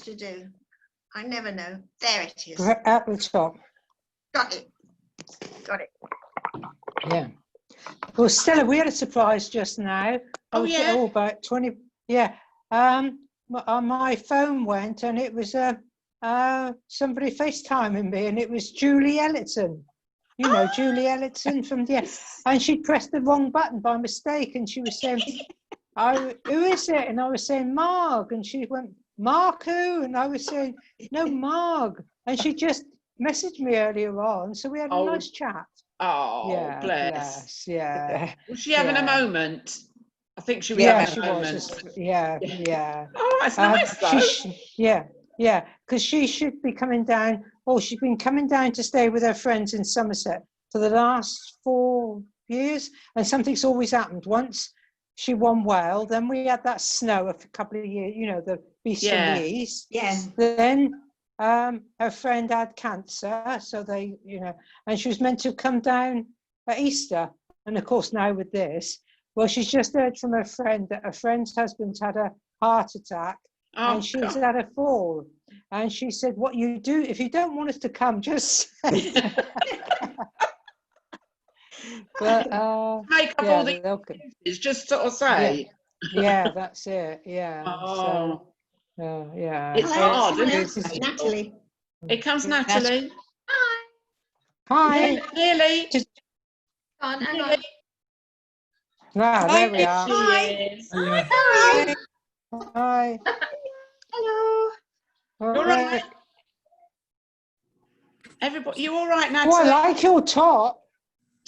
to do? I never know. There it is. At the top. Got it. Got it. Yeah. Well, Stella, we had a surprise just now. Oh, yeah? Oh, about 20. Yeah. My phone went and it was somebody FaceTiming me, and it was Julie Ellison. You know, Julie Ellison from the... And she pressed the wrong button by mistake, and she was saying, who is it? And I was saying, Marg. And she went, Mark who? And I was saying, no, Marg. And she just messaged me earlier on, so we had a nice chat. Oh, Yeah, bless. Yeah. Was she having a moment? I think she was having a moment. Was. Yeah. Oh, that's nice, though. Because she should be coming down. Oh, she's been coming down to stay with her friends in Somerset for the last 4 years, and something's always happened. Once she won well, then we had that snow a couple of years, you know, the beast from the east. Yes. Then her friend had cancer, so they, you know, and she was meant to come down at Easter. And of course, now with this, well, she's just heard from her friend that her friend's husband's had a heart attack, and she's had a fall. And she said, what you do, if you don't want us to come, just say. But, make up all the excuses, just sort of say. Yeah, that's it. Yeah. Oh. So, yeah. It's hard, isn't it? Natalie. It comes Natalie. Hi. Nearly. Hang on. Wow, there we are. Hi. Hi. Hi. Hello. All right. Everybody, you all right, Natalie? Oh, I like your top.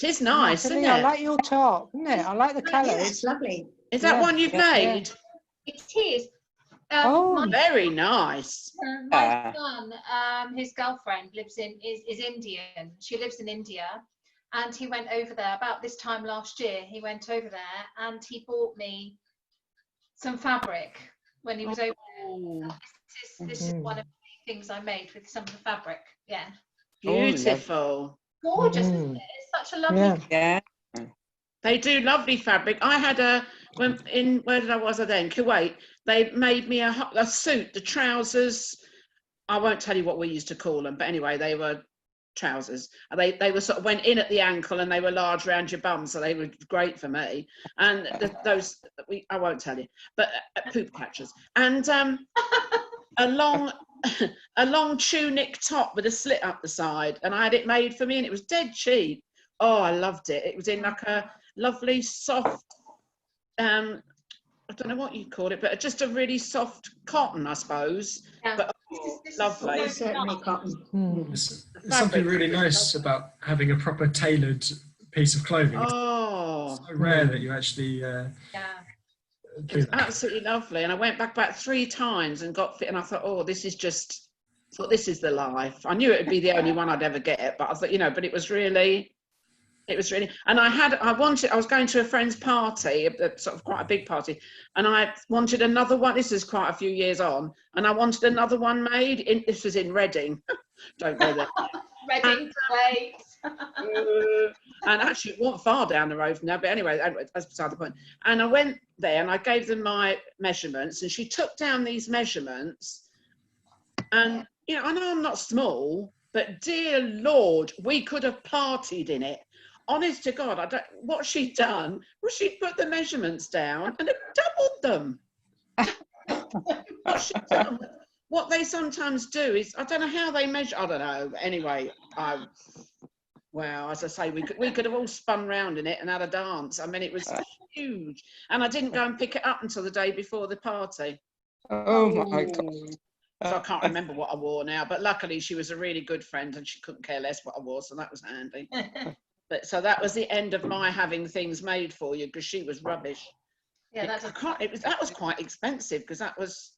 It is nice, Natalie, isn't it? I like your top, isn't it? I like the colours. Yeah, it's lovely. Is that one you've made? It is. Very nice. My son, his girlfriend is Indian. She lives in India, and he went over there about this time last year. He went over there and he bought me some fabric when he was over there. This is one of the things I made with some of the fabric. Yeah. Beautiful. Gorgeous, isn't it? It's such a lovely. Yeah. They do lovely fabric. I had where did I was I then? Kuwait. They made me a suit, the trousers. I won't tell you what we used to call them, but anyway, they were trousers. They were sort of went in at the ankle and they were large around your bum, so they were great for me. And I won't tell you, but poop catchers and a long tunic top with a slit up the side, and I had it made for me, and it was dead cheap. Oh, I loved it. It was in like a lovely soft, I don't know what you'd call it, but just a really soft cotton, I suppose. Yeah. But lovely. Certainly cotton. There's something really nice about having a proper tailored piece of clothing. Oh, it's so rare that you actually. It's absolutely lovely. And I went back about 3 times and got fit, and I thought, oh, this is the life. I knew it would be the only one I'd ever get, but I thought, you know, but it was really, and I was going to a friend's party, sort of quite a big party, and I wanted another one. This is quite a few years on, and I wanted another one made. This was in Reading. Don't go there. Reading, great. And actually, it wasn't far down the road from there, but anyway, that's beside the point. And I went there and I gave them my measurements, and she took down these measurements. And, you know, I know I'm not small, but dear Lord, we could have partied in it. Honest to God, what she'd done was she'd put the measurements down and doubled them. What they sometimes do is, I don't know how they measure, I don't know. Anyway, well, as I say, we could have all spun round in it and had a dance. I mean, it was huge. And I didn't go and pick it up until the day before the party. Oh my God. So I can't remember what I wore now, but luckily she was a really good friend and she couldn't care less what I wore, so that was handy. But so that was the end of my having things made for you, because she was rubbish. Yeah, that was quite expensive, because that was,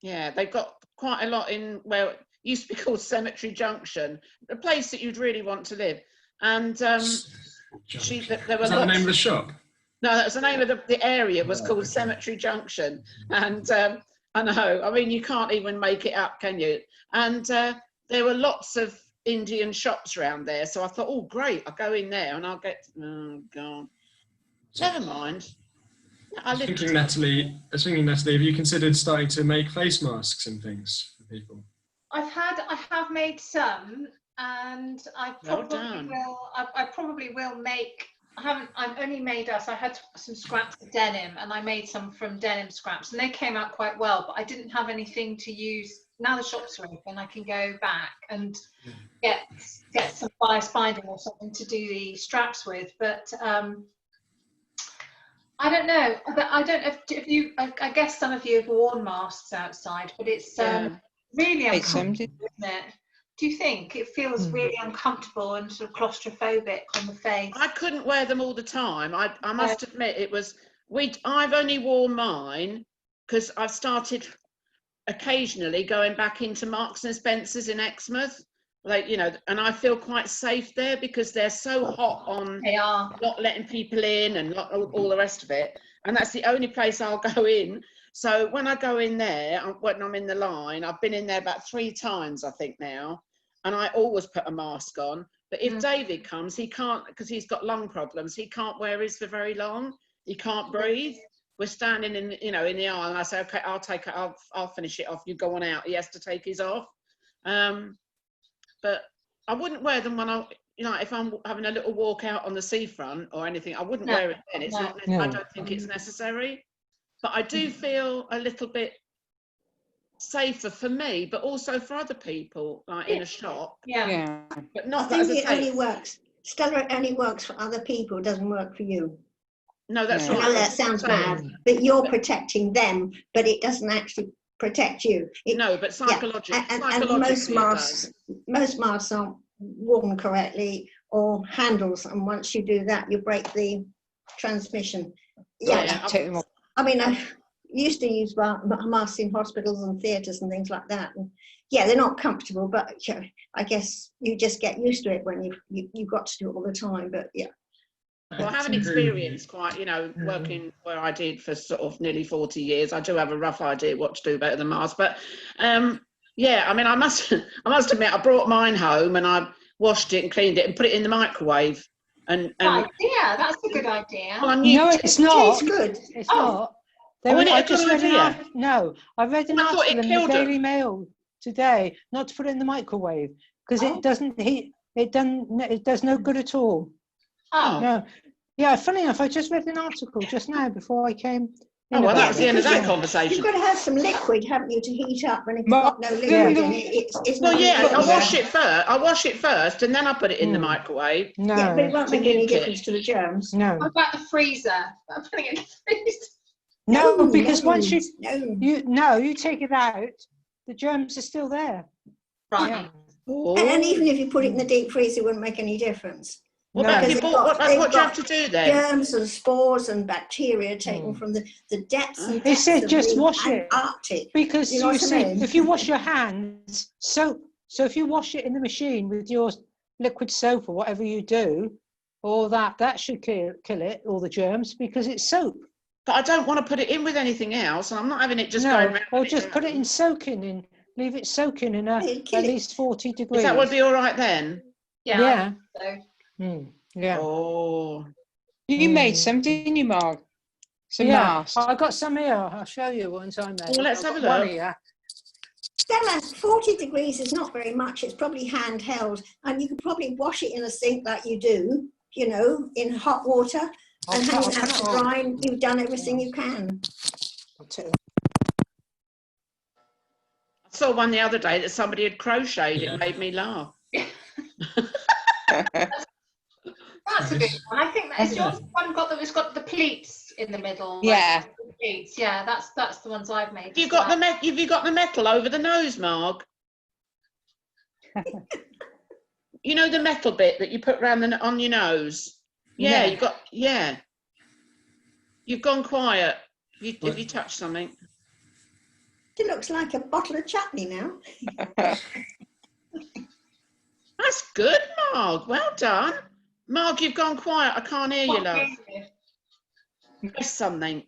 yeah, they've got quite a lot in where it used to be called Cemetery Junction, a place that you'd really want to live. And there were Is that the name of the shop? No, that was the name of the area was called Cemetery Junction. And I know, I mean, you can't even make it up, can you? And there were lots of Indian shops around there. So I thought, oh, great, I'll go in there and I'll get, oh, God. Never mind. I was thinking, Natalie, have you considered starting to make face masks and things for people? I have made some, and I Well probably done. will. I probably will make. I've only made us. I had some scraps of denim, and I made some from denim scraps, and they came out quite well. But I didn't have anything to use. Now the shops are open, I can go back and get some bias binding or something to do the straps with. But I don't know. I don't know if you. I guess some of you have worn masks outside, but it's Yeah. really It's uncomfortable, isn't it? Do you think it feels really uncomfortable and sort of claustrophobic on the face? I couldn't wear them all the time. I must admit, it was I've only worn mine because I've started occasionally going back into Marks and Spencers in Exmouth, like, you know, and I feel quite safe there because they're so hot on They are. not letting people in and all the rest of it, and that's the only place I'll go in. So when I go in there, when I'm in the line, I've been in there about 3 times, I think now, and I always put a mask on. But if David comes, he can't, because he's got lung problems, he can't wear his for very long. He can't breathe. We're standing in, you know, in the aisle, and I say, okay, I'll take it, I'll finish it off. You go on out. He has to take his off. But I wouldn't wear them when you know, if I'm having a little walk out on the seafront or anything, I wouldn't wear it then. It's not. I don't think it's necessary. But I do feel a little bit safer for me, but also for other people, like in a shop. Yeah. But I not. think As I it say, only works. Stella, it only works for other people. It doesn't work for you. no, that's No. I right. know that sounds mad, but you're protecting them, but it doesn't actually protect you. No, but psychologically, And most masks aren't worn correctly or handles, and once you do that, you break the transmission. Yeah. Take them off. I mean, I used to use masks in hospitals and theatres and things like that. And yeah, they're not comfortable, but I guess you just get used to it when you've got to do it all the time. But yeah. Well, I haven't experienced quite, you know, working where I did for sort of nearly 40 years. I do have a rough idea what to do better than Mars. But yeah, I mean, I must admit, I brought mine home and I washed it and cleaned it and put it in the microwave. And Yeah, that's a good idea. well, I knew No, it's not. Tastes good. It's not. Wasn't it I a just good read idea? no, I read an I thought it article in the killed them. Daily Mail today not to put it in the microwave because it doesn't heat. It does no good at all. Oh, No. Yeah, funny enough, I just read an article just now before I came. Oh, well, that was the end of that You've conversation. got to have some liquid, haven't you, to heat up? And if you've Mark, got no liquid in it, it's Well, not yeah, gonna I go wash down. it first. I wash it first, and then I put it in the microwave. No, Yeah, but it won't To make any nuke it. difference to the germs. no, what about the freezer? I'm putting it in the freezer. no, because no, once no. you take it out, the germs are still there. Right. Yeah. Oh. And even if you put it in the deep freezer, it wouldn't make any difference. What about Because if you bought, what do you have to do then? Germs and spores and bacteria taken from the depths and They depths said of just the wash it Antarctic. because You know you what I see, mean? if you wash your hands, so if you wash it in the machine with your liquid soap or whatever you do, or that should kill it, all the germs, because it's soap. But I don't want to put it in with anything else, and I'm not having it just going around. Or just put it in soaking in, leave it soaking in at least 40 degrees. Is that would be all right then? Yeah. Yeah. So. Yeah. Oh. you made some, didn't you, Mark? Some Yeah, masks. I got some here. I'll show you ones I made. Well, let's I've have a got one look. here. Stella, 40 degrees is not very much. It's probably handheld. And you could probably wash it in a sink like you do, you know, in hot water and hang it out to dry. And you've done everything you can. I saw one the other day that somebody had crocheted. It made me laugh. That's a good one. I think that is yours one got it's got the pleats in the middle. Yeah. Like, the pleats. Yeah, that's the ones I've made. Have you got the metal over the nose, Marg? You know the metal bit that you put round on your nose? Yeah, You've gone quiet. Have you touched something? It looks like a bottle of chutney now. That's good, Marg. Well done. Marg, you've gone quiet. I can't hear you, love. Press something.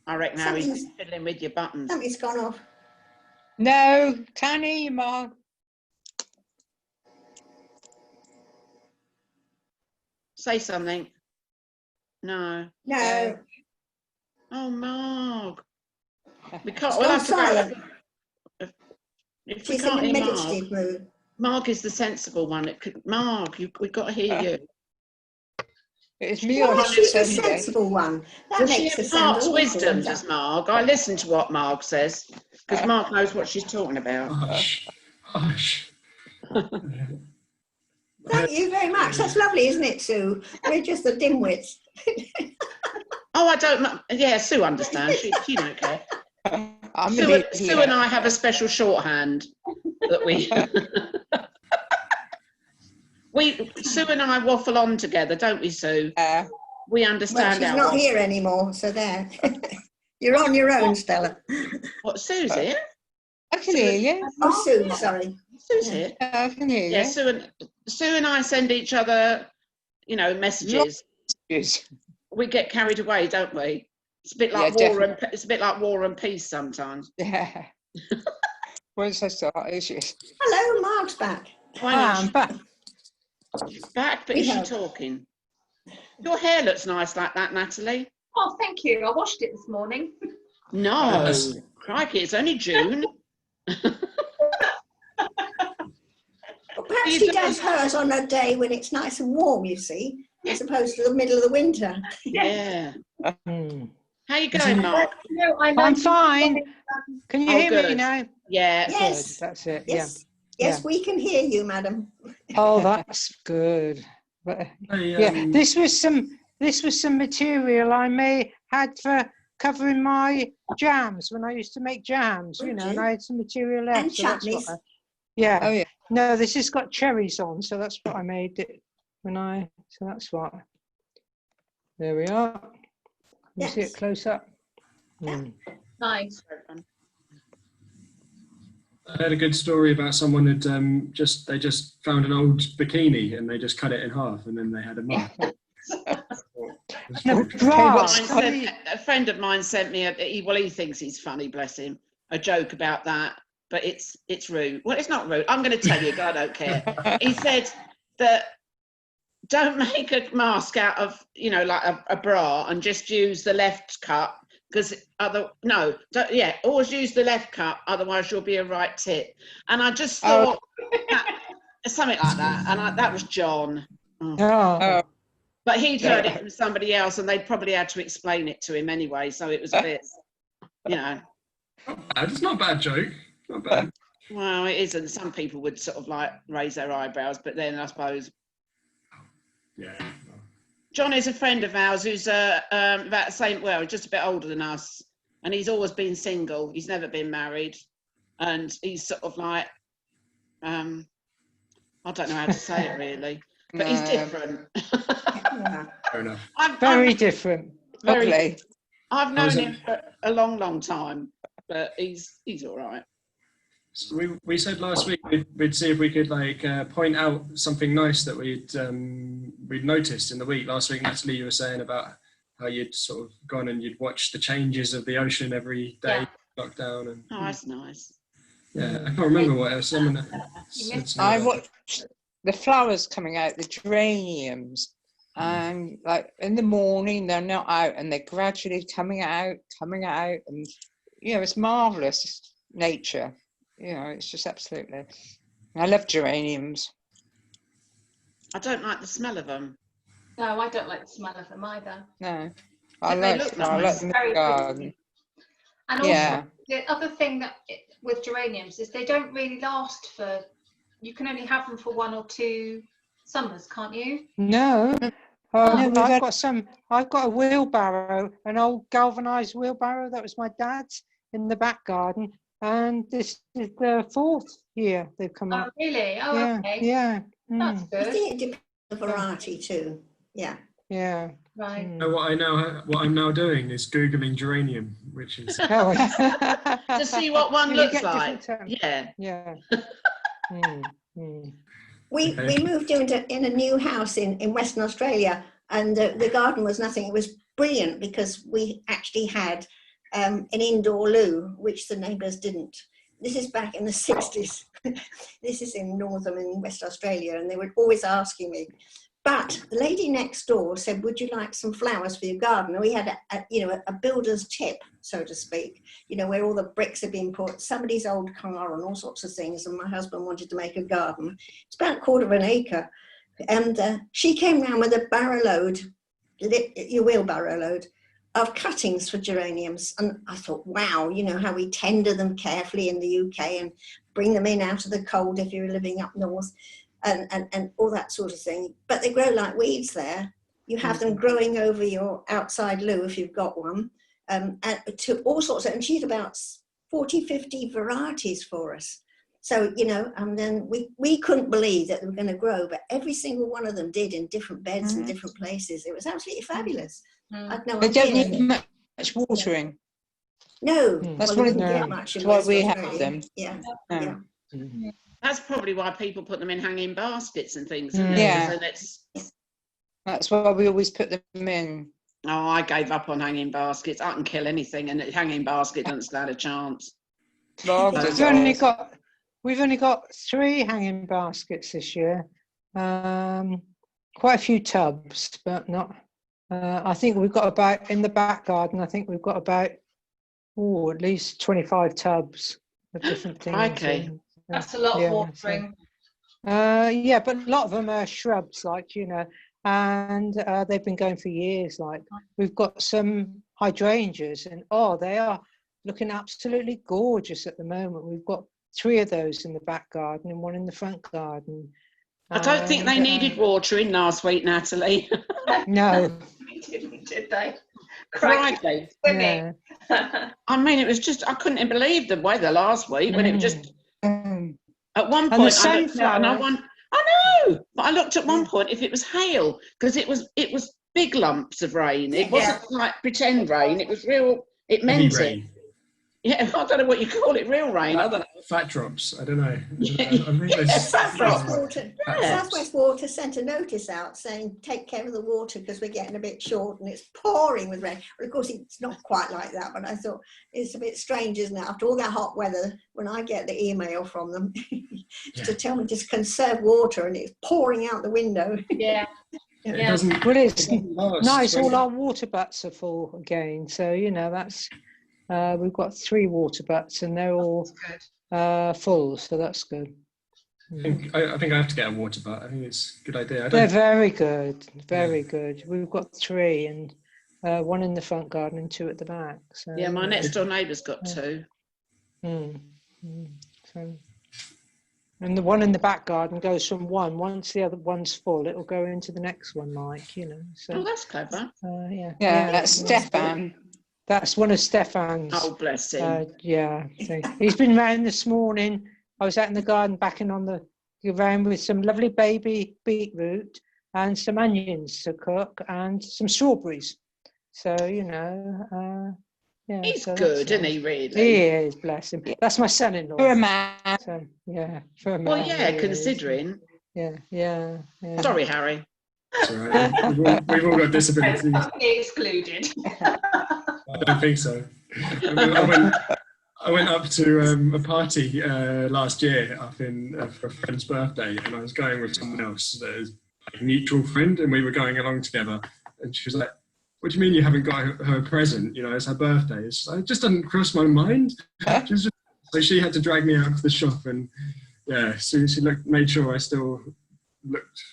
I reckon now he's fiddling with your buttons. Something's gone off. No, can't hear you, Mark. Say something. No. No. Oh, Marg. We can't. It's We'll gone have to go. silent. If we She's in can't a hear Mark, meditative mood. Mark is the sensible one. Mark, we've got to hear you. It's me Well, on she's a Sunday. sensible one. That Does she makes her sound impart awful. wisdom, does Mark? I listen to what Mark says because Mark knows what she's talking about. Hush, hush. Thank you very much. That's lovely, isn't it, Sue? We're just the dimwits. Oh, I don't. Yeah, Sue understands. She don't care. I'm Sue, an Sue idiot. and I have a special shorthand that we. Sue and I waffle on together, don't we, Sue? We Well, understand she's our not waffle. here anymore, so there. You're on your own, Stella. What, Sue's here? I can hear you. Oh, Sue, sorry. Sue's Yeah. here. I can hear Yeah, you. Sue and I send each other, messages. Yes. We get carried away, don't we? It's a bit like it's a bit like War and Peace sometimes. Yeah. Once I start, it's just. Hello, Mark's back. Why not? I'm back. She's back, but We is she have. talking? Your hair looks nice like that, Natalie. Oh, thank you. I washed it this morning. No, Yes. crikey, it's only June. Well, perhaps she does hers on a day when it's nice and warm, you see, as opposed to the middle of the winter. Yeah. Hmm. How you going, Mark? I'm fine. Can you Oh, hear me good. now? Yeah. Yes. Good. That's it. Yes. Yeah. Yes, we can hear you, madam. Oh, that's good. But, yeah, this was some material I had for covering my jams when I used to make jams, Would and you? I had some material left. And so that's what chutneys. yeah. Oh, yeah. No, this has got cherries on, so that's what I made it so that's what. There we are. You see Yes. it close up? Yeah. Nice. I heard a good story about someone had they just found an old bikini and they just cut it in half and then they had a mug. No, Okay, bra. what's- A friend of mine sent me he thinks he's funny, bless him, a joke about that, but it's rude. Well, it's not rude. I'm going to tell you, 'cause I don't care. He said that don't make a mask out of, like a bra and just use the left cup because always use the left cup, otherwise you'll be a right tit. And I just thought something like that, and that was John. Oh. But he'd heard it from somebody else, and they'd probably had to explain it to him anyway. So it was a bit, It's not a bad joke. Not bad. Well, it isn't. Some people would sort of like raise their eyebrows, but then I suppose. Yeah. John is a friend of ours who's about the same, just a bit older than us, and he's always been single. He's never been married, and he's sort of like, I don't know how to say it really, but he's different. Yeah. Fair enough. Very different. Lovely. I've known him for a long, long time, but he's all right. So we said last week we'd see if we could point out something nice that we'd noticed in the week. Last week, Natalie, you were saying about how you'd sort of gone and you'd watched the changes of the ocean every day, lockdown, and Oh, that's nice. yeah, I can't remember what else. Someone said something I about watched the flowers coming out, the geraniums, and like in the morning they're not out, and they're gradually coming out, and it's marvelous nature. It's just absolutely. I love geraniums. I don't like the smell of them. No, I don't like the smell of them either. No, But they look I nice. like them in Very the garden. pretty. And also, Yeah. the other thing with geraniums is they don't really last for. You can only have them for 1 or 2 summers, can't you? No. No, we've had- I've got a wheelbarrow, an old galvanized wheelbarrow that was my dad's in the back garden, and this is the 4th year they've come Oh, up. really? Oh, Yeah, okay. yeah, That's I good. think it depends on the variety too. Yeah. yeah. Right. Mm. So what I'm now doing is googling geranium, which is Oh, yeah. To see what one You looks get like. different Yeah. Yeah. Mm, mm. We moved in a new house in Western Australia, and the garden was nothing. It was brilliant because we actually had an indoor loo, which the neighbours didn't. This is back in the 60s. This is in Northern and West Australia, and they were always asking me. But the lady next door said, would you like some flowers for your garden? And we had a builder's tip, so to speak, where all the bricks had been put, somebody's old car and all sorts of things. And my husband wanted to make a garden. It's about 1/4 acre. And she came round with a barrow load, your wheelbarrow load, of cuttings for geraniums. And I thought, wow, how we tender them carefully in the UK and bring them in out of the cold if you're living up north. And all that sort of thing. But they grow like weeds there. You have them growing over your outside loo if you've got one, and to all sorts of, and she had about 40, 50 varieties for us. So, and then we couldn't believe that they were going to grow, but every single one of them did in different beds and different places. It was absolutely fabulous. I'd no They don't idea. need much watering. No, That's well, what you it- wouldn't get much in that's why we West have Australia. them. Yeah, No. yeah. That's probably why people put them in hanging baskets and things. Mm. Isn't it? Yeah. 'Cause then it's, That's why we always put them in. oh, I gave up on hanging baskets. I can kill anything, and a hanging basket doesn't stand a chance. Well, We've does We've only got 3 hanging baskets this year. Quite a few tubs, but not. I think we've got about, in the back garden, I think we've got about at least 25 tubs of different things. Crikey. and, That's a lot of yeah, watering. yeah, but a lot of them are shrubs, and they've been going for years. Like, we've got some hydrangeas, and they are looking absolutely gorgeous at the moment. We've got 3 of those in the back garden and 1 in the front garden. I don't think they And, needed watering last week, Natalie. No. Did they? Crikey. Yeah. I mean, it was just, I couldn't believe the weather last week when it was just, at one And the point, I looked out and sunflower. I know, but I looked at one point if it was hail, because it was big lumps of rain. It wasn't like pretend rain. It was real, it Heavy meant it. rain. Yeah, I don't know what you call it, real rain. I don't know. Fat drops. I don't know. I Yeah, think there's- fat drops. Southwest Water sent a notice out saying, take care of the water because we're getting a bit short and it's pouring with rain. But of course, it's not quite like that, but I thought it's a bit strange, isn't it? After all that hot weather, when I get the email from them to tell me just conserve water and it's pouring out the window. Yeah. It Yeah. doesn't. Well, it's it doesn't last nice. when- All our water butts are full again. So, that's, we've got 3 water butts and they're all full. So that's good. I think I have to get a water butt. I think it's a good idea. I They're don't. very good. Very good. We've got 3 and 1 in the front garden and 2 at the back. So, Yeah, my next door neighbour's got 2. So, and the one in the back garden goes from 1. Once the other one's full, it'll go into the next one, So, Oh, that's clever. Yeah, that's Stefan. That's one of Stefan's. Oh, bless him. So he's been round this morning. I was out in the garden backing on the around with some lovely baby beetroot and some onions to cook and some strawberries. So, yeah. He's so good, that's isn't nice. he, really? He is, bless him. That's my son-in-law. For a man. So, yeah, for a man. Well, yeah, he is. considering. Yeah. Sorry, Harry. It's all right. We've all got disabilities. Totally excluded. I don't think so. I went up to a party last year up for a friend's birthday, and I was going with someone else that is a mutual friend, and we were going along together. And she was like, "What do you mean you haven't got her a present? It's her birthday." It just doesn't cross my mind. So she had to drag me out to the shop, and she made sure I still looked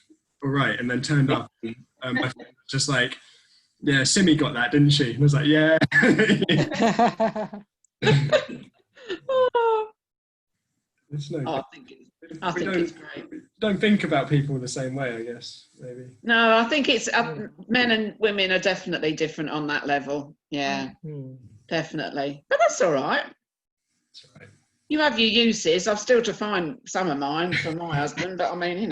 all right, and then turned up. And, my friend was just like, "Yeah, Simi got that, didn't she?" And I was like, "Yeah." It's no. Oh, I think it's great. Don't think about people the same way, I guess. Maybe. No, I think it's men and women are definitely different on that level. Yeah, definitely. But that's all right. That's all right. You have your uses. I've still to find some of mine for my husband, but I mean,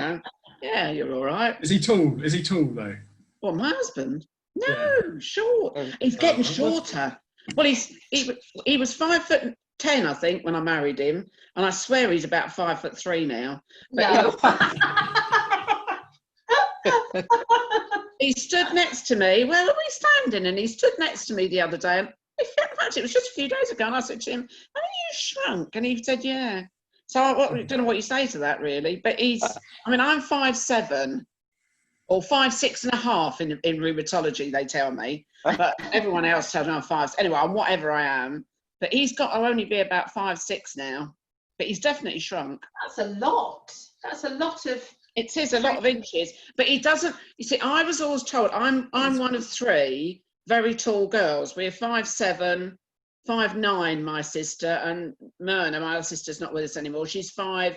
yeah, you're all right. Is he tall? Is he tall though? Well, my husband? No, Yeah. short. He's getting shorter. Well, he was 5'10", I think, when I married him, and I swear he's about 5'3" now. But No. he stood next to me. Where were we standing? And he stood next to me the other day. And in fact, it was just a few days ago. And I said to him, "Haven't you shrunk?" And he said, "Yeah." So I don't know what you say to that, really. But I'm 5'7", or 5'6.5" in rheumatology, they tell me. But everyone else tells me I'm 5. Anyway, I'm whatever I am. But I'll only be about 5'6" now. But he's definitely shrunk. That's a lot. That's a lot of. It is a lot of inches. But he doesn't. You see, I was always told I'm one of 3 very tall girls. We're 5'7", 5'9", my sister, and Myrna, my other sister's not with us anymore. She's 5'6"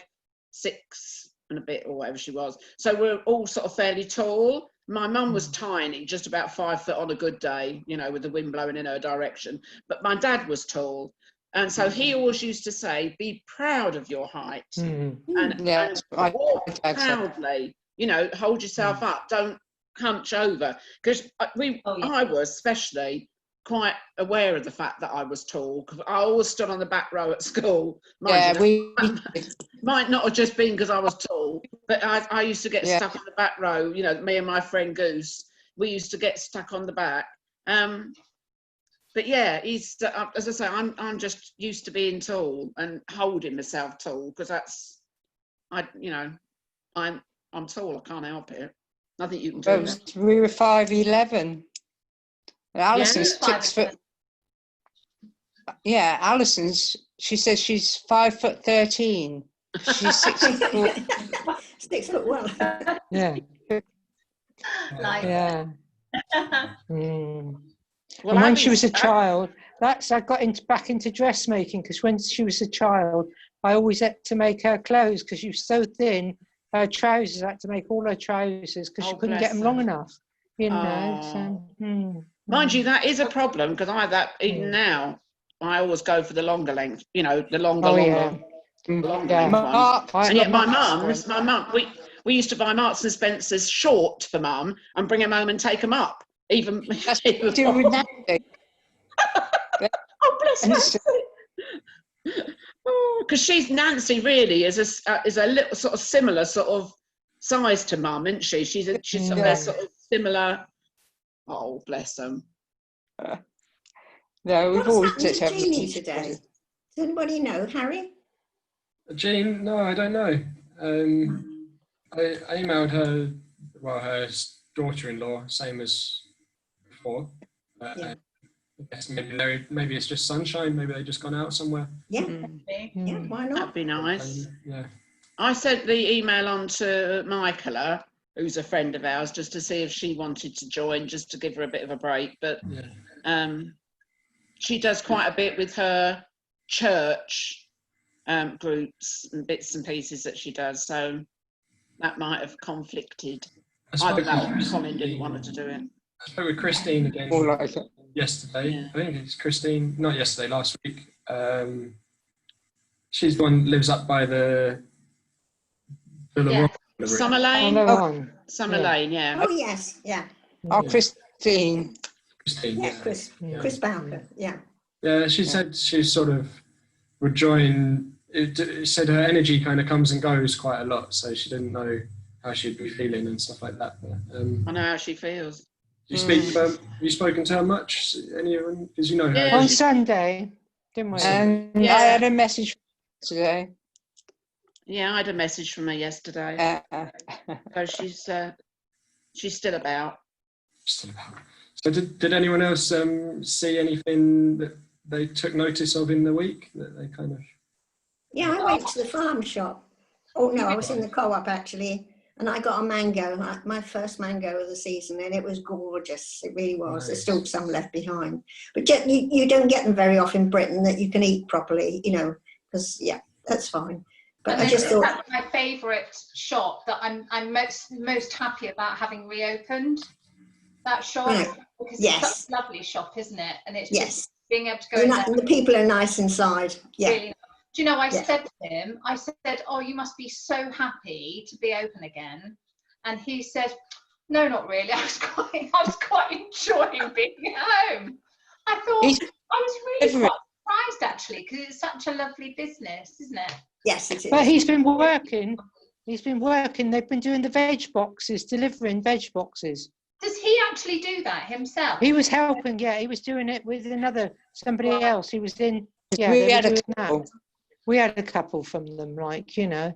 and a bit, or whatever she was. So we're all sort of fairly tall. My mum was tiny, just about 5 foot on a good day, you know, with the wind blowing in her direction. But my dad was tall. And so he always used to say, be proud of your height and walk proudly, you know, hold yourself up, don't hunch over. Because I was especially quite aware of the fact that I was tall, because I always stood on the back row at school. Might not have just been because I was tall, but I used to get stuck on the back row. You know, me and my friend Goose, we used to get stuck on the back. But yeah, he's as I say, I'm just used to being tall and holding myself tall, because I'm tall. I can't help it. Nothing you can do. We were 5'11". Alison's 6 foot. Yeah, Alison's. She says she's 5'13". She's 6 foot. 6 foot 1. Yeah. Yeah. Well, and when she was a child, I got back into dressmaking, because when she was a child, I always had to make her clothes, because she was so thin. Her trousers, I had to make all her trousers, because she couldn't get them long enough. You know. So, mind you, that is a problem, because even now, I always go for the longer length. You know, the longer length ones. And yet, my mum, we used to buy Marks and Spencer's short for mum and bring them home and take them up. Even that's what we do with Nancy. Oh, bless her. Because she's Nancy really is a little sort of similar sort of size to mum, isn't she? She's they're sort of similar. Oh, bless them. No, we've What's always happened to Jeannie today? Does anybody know, Harry? Jean? No, I don't know. I emailed her, her daughter-in-law, same as before. I guess maybe it's just sunshine. Maybe they've just gone out somewhere. Yeah, yeah. Why not? That'd be nice. Yeah. I sent the email on to Michaela, who's a friend of ours, just to see if she wanted to join, just to give her a bit of a break. But she does quite a bit with her church groups and bits and pieces that she does. So that might have conflicted. Either that or Colin didn't want her to do it. I spoke with Christine again yesterday. Yeah. I think it's Christine, not yesterday, last week. She's the one who lives up by the Summer Lane. Summer Lane, yeah. Oh yes, yeah. Oh, Christine. Yeah, Chris Bowker, yeah. Yeah, she said she sort of would join. It said her energy kind of comes and goes quite a lot, so she didn't know how she'd be feeling and stuff like that. But, I know how she feels. Have you spoken to her much? Anyone? Because you know her. On Sunday, didn't we? I had a message today. Yeah, I had a message from her yesterday. So she's still about. Still about. So did anyone else see anything that they took notice of in the week that they kind of? Yeah, I went to the farm shop. Oh no, I was in the co-op actually. And I got a mango, my first mango of the season, and it was gorgeous. It really was. Nice. There's still some left behind. But you don't get them very often in Britain that you can eat properly, you know, because, that's fine. But I just thought... That's my favourite shop that I'm most happy about having reopened. That shop. Right. Because it's such a lovely shop, isn't it? And it's just being able to go in there. And the people are nice inside. Yeah. Really nice. Do you know, I said to him, oh, you must be so happy to be open again. And he said, no, not really. I was quite enjoying being at home. I was really quite surprised actually, because it's such a lovely business, isn't it? Yes, it is. But he's been working. They've been doing the veg boxes, delivering veg boxes. Does he actually do that himself? He was helping, he was doing it with somebody else. He was in, we had a couple. We had a couple from them, like, the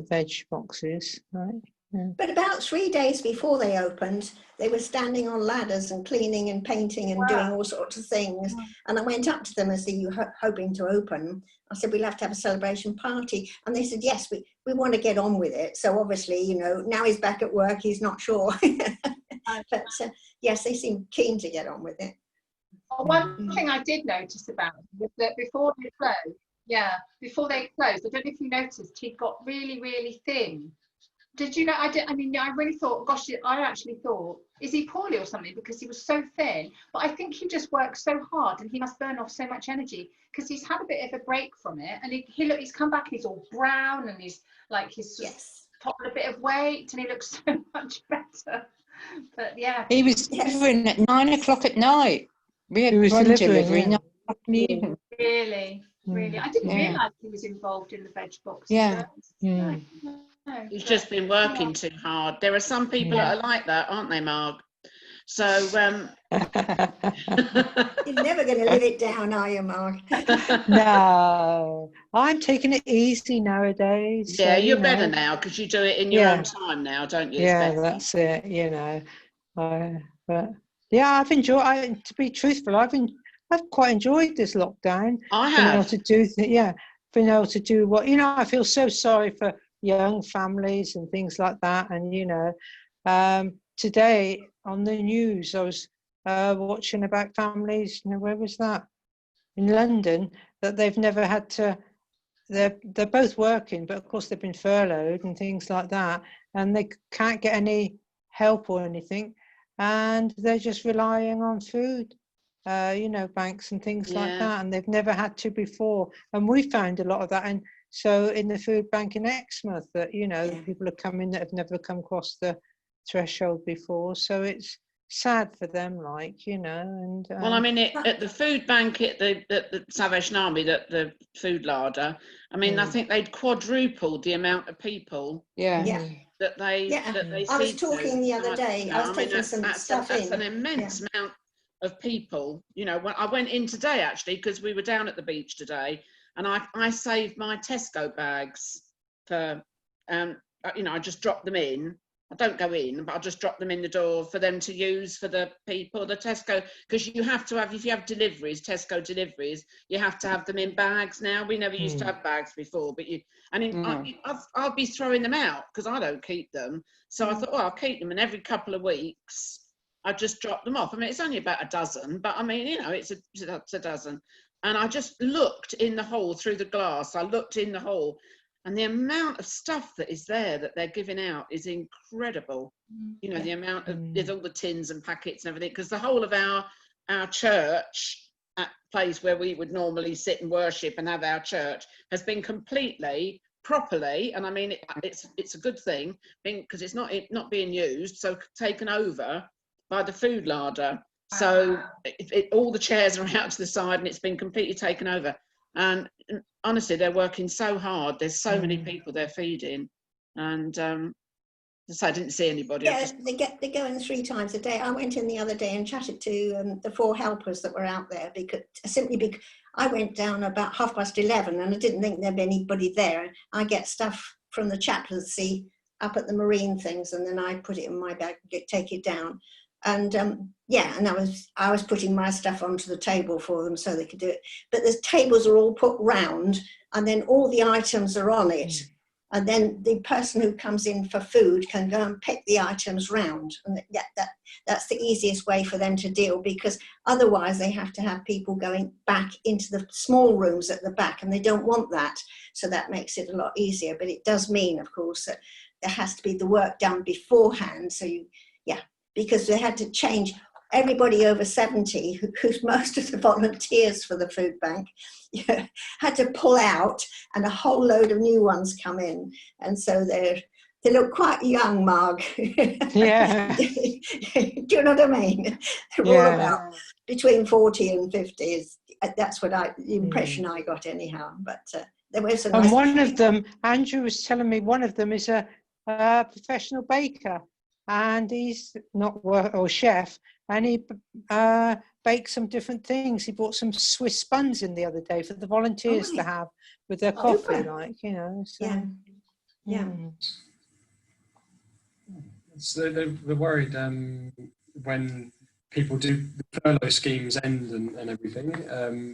veg boxes, right? But about 3 days before they opened, they were standing on ladders and cleaning and painting and doing all sorts of things. And I went up to them and said, "You hoping to open?" I said, "We'll have to have a celebration party." And they said, "Yes, we want to get on with it." So obviously, you know, now he's back at work, he's not sure. But yes, they seem keen to get on with it. One thing I did notice about him was that before they closed, I don't know if you noticed, he got really, really thin. Did you know? I really thought, gosh, I actually thought, is he poorly or something? Because he was so thin. But I think he just works so hard and he must burn off so much energy because he's had a bit of a break from it. And he's come back and he's all brown and he's put on a bit of weight and he looks so much better. But yeah. He was delivering at 9 o'clock at night. We had was run delivering, 9 o'clock in the evening. Really? I didn't realise he was involved in the veg box. Yeah. No. He's just been working too hard. There are some people that are like that, aren't they, Marg? So You're never going to live it down, are you, Mark? No, I'm taking it easy nowadays. yeah, so, you're better now because you do it in your own time now, don't you? It's Yeah, better. that's it. You know, but yeah, I've enjoyed. To be truthful, I've quite enjoyed this lockdown. I Being able have. to do, being able to do what I feel so sorry for young families and things like that. And today on the news, I was watching about families. Where was that? In London, that they've never had to. They're both working, but of course they've been furloughed and things like that, and they can't get any help or anything, and they're just relying on food, banks and things like that, and they've never had to before. And we found a lot of that, and so in the food bank in Exmouth, that people are coming that have never come across the threshold before. So it's sad for them, and well, I mean, at the food bank at the Salvation Army, the food larder, I mean, I think they'd quadrupled the amount of people that they I was talking the other day. I was taking some stuff in. That's an immense amount of people. When I went in today, actually, because we were down at the beach today, and I saved my Tesco bags for, I just dropped them in. I don't go in, but I'll just drop them in the door for them to use for the people, the Tesco, because you have to have, if you have deliveries, Tesco deliveries, you have to have them in bags now. We never used to have bags before, but I'll be throwing them out because I don't keep them. So I thought, I'll keep them, and every couple of weeks, I just drop them off. I mean, it's only about a dozen, but I mean, it's a dozen. And I just looked in the hole through the glass. I looked in the hole. And the amount of stuff that is there that they're giving out is incredible. The amount of, there's all the tins and packets and everything, because the whole of our church, at place where we would normally sit and worship and have our church, has been completely, properly, and I mean, it's a good thing, because it's not being used, so taken over by the food larder. So all the chairs are out to the side and it's been completely taken over. And honestly, they're working so hard. There's so many people they're feeding, and so I didn't see anybody. Yeah, they go in 3 times a day. I went in the other day and chatted to the 4 helpers that were out there, because I went down about 11:30 and I didn't think there'd be anybody there. I get stuff from the chaplaincy up at the marine things, and then I put it in my bag and take it down. And and I was putting my stuff onto the table for them so they could do it. But the tables are all put round, and then all the items are on it. And then the person who comes in for food can go and pick the items round. And that's the easiest way for them to deal, because otherwise they have to have people going back into the small rooms at the back, and they don't want that. So that makes it a lot easier. But it does mean, of course, that there has to be the work done beforehand. So because they had to change everybody over 70, who's most of the volunteers for the food bank, had to pull out, and a whole load of new ones come in. And so they look quite young, Marg. Yeah. Do you know what I mean? They're all about between 40 and 50. That's what the impression I got anyhow. But there was a nice... And one of them, Andrew was telling me, one of them is a professional baker. And he's or chef, and he bakes some different things. He bought some Swiss buns in the other day for the volunteers to have with their coffee, So. So they're worried when people do the furlough schemes end and everything.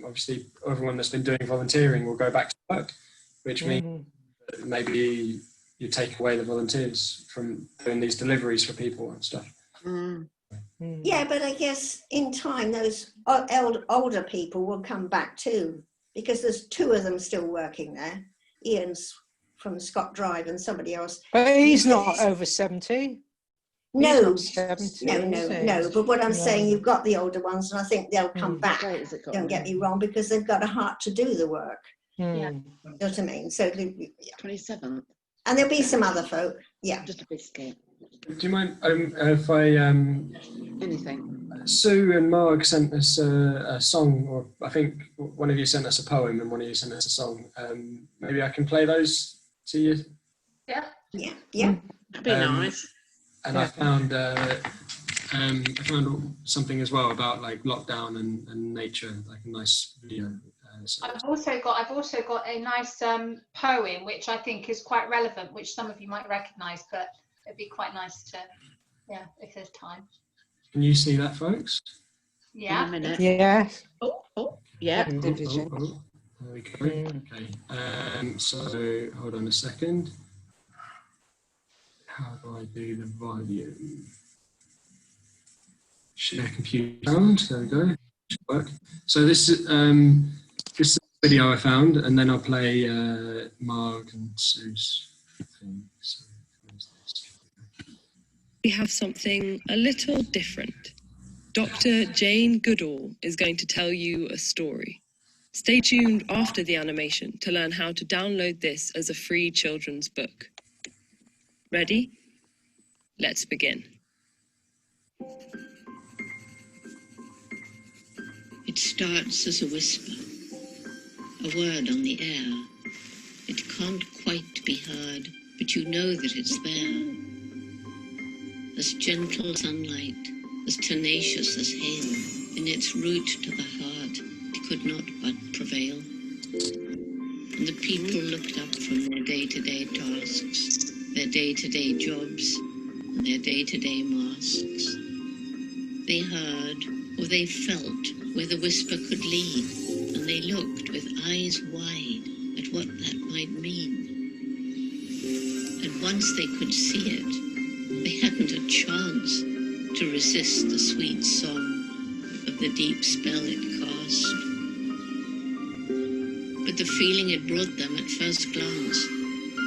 Obviously, everyone that's been doing volunteering will go back to work, which means that maybe you take away the volunteers from doing these deliveries for people and stuff. Yeah, but I guess in time those older people will come back too, because there's 2 of them still working there. Ian's from Scott Drive and somebody else. But he's not over 70. No, He's not 70, no. But what I'm saying, you've got the older ones, and I think they'll come back. Don't get me wrong, because they've got a heart to do the work. Yeah. You know what I mean? So, 27th. and there'll be some other folk. Yeah. Just a biscuit. Do you mind if I Anything. Sue and Marg sent us a song, or I think one of you sent us a poem and one of you sent us a song. Maybe I can play those to you. Yeah. Yeah. Yeah. That'd be nice. And I found something as well about like lockdown and nature, like a nice video. So. I've also got a nice poem which I think is quite relevant, which some of you might recognise, but it'd be quite nice to, if there's time. Can you see that, folks? Yeah. In a minute. Yeah. Oh, yeah. Division. There we go. Okay. So hold on a second. How do I do the volume? Share computer sound. There we go. Should work. So this is a video I found, and then I'll play Marg and Sue's thing. So, we have something a little different. Dr. Jane Goodall is going to tell you a story. Stay tuned after the animation to learn how to download this as a free children's book. Ready? Let's begin. It starts as a whisper, a word on the air. It can't quite be heard, but you know that it's there. As gentle sunlight, as tenacious as hail, in its route to the heart, it could not but prevail. And the people looked up from their day-to-day tasks, their day-to-day jobs, and their day-to-day masks. They heard, or they felt, where the whisper could lead, and they looked with eyes wide at what that might mean. And once they could see it, they hadn't a chance to resist the sweet song of the deep spell it cast. But the feeling it brought them at first glance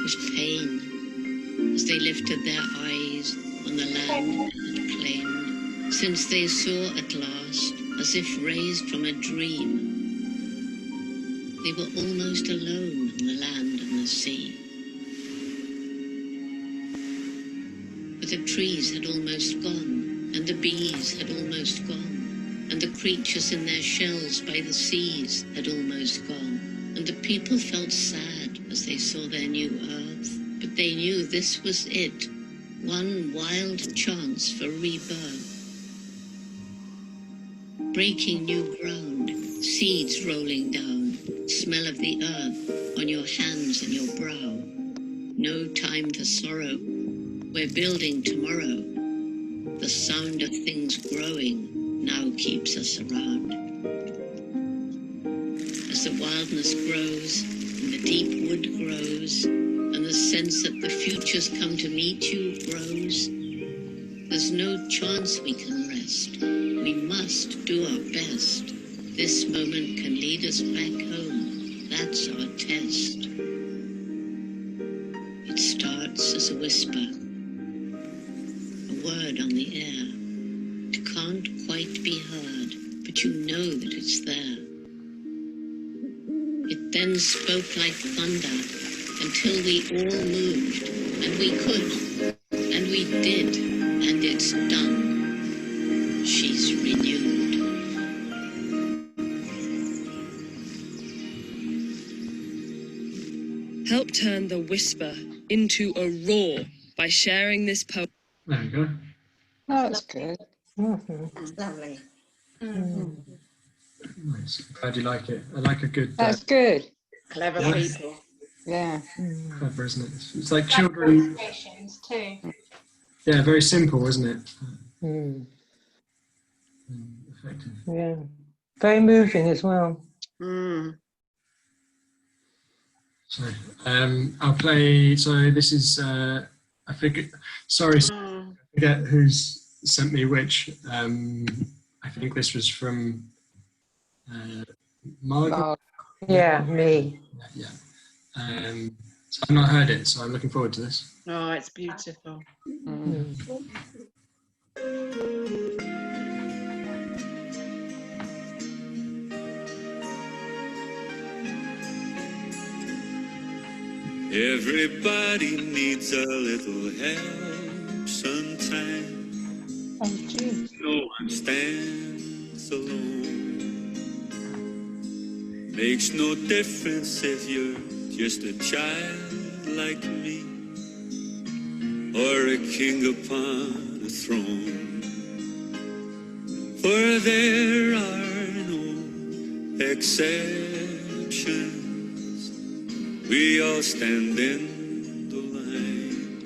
was pain, as they lifted their eyes on the land it had claimed, since they saw at last, as if raised from a dream, they were almost alone on the land and the sea. But the trees had almost gone, and the bees had almost gone, and the creatures in their shells by the seas had almost gone, and the people felt sad as they saw their new earth, but they knew this was it, one wild chance for rebirth. Breaking new ground, seeds rolling down, smell of the earth on your hands and your brow. No time for sorrow, we're building tomorrow. The sound of things growing now keeps us around. As the wildness grows, and the deep wood grows, and the sense that the future's come to meet you grows, there's no chance we can rest. We must do our best. This moment can lead us back home. That's our test. It starts as a whisper, a word on the air. It can't quite be heard, but you know that it's there. It then spoke like thunder until we all moved, and we could, and we did, and it's done. She's renewed. Help turn the whisper into a roar by sharing this poem. There we go. Oh, that's good. Lovely. Nice. Glad you like it. I like a good. That's good. Clever Yeah. people. Yeah. Clever, isn't it? It's like children. Illustrations too. Yeah, very simple, isn't it? Mm. Effective. Yeah, very moving as well. Mm. So I'll play. So this is I forget. Sorry, Oh. I forget who's sent me which. I think this was from Margaret. Yeah, me. Yeah. So I've not heard it, so I'm looking forward to this. Oh, it's beautiful. Mm. Everybody needs a little help sometimes. Oh, gee. No one stands alone. Makes no difference if you're just a child like me or a king upon a throne. For there are no exceptions. We all stand in the line.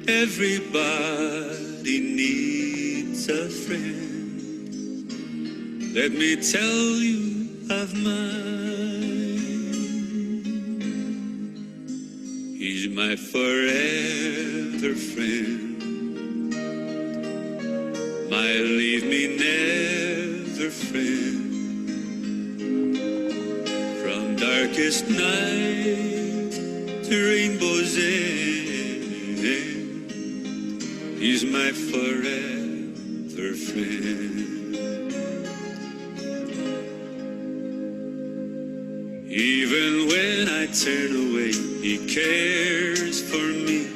Everybody needs a friend. Let me tell you of mine. He's my forever friend. My leave me never friend. From darkest night to rainbow's end, he's my forever friend. Even when I turn away, he cares for me.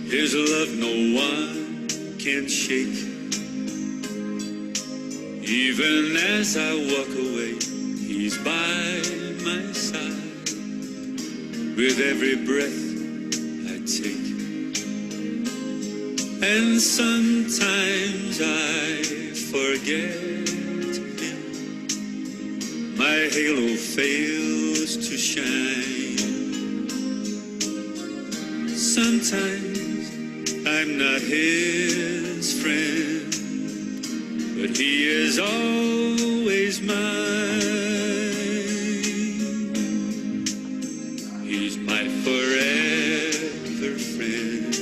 His love no one can shake. Even as I walk away, he's by my side with every breath I take. And sometimes I forget him. My halo fails to shine. Sometimes I'm not his friend, but he is always mine. He's my forever friend.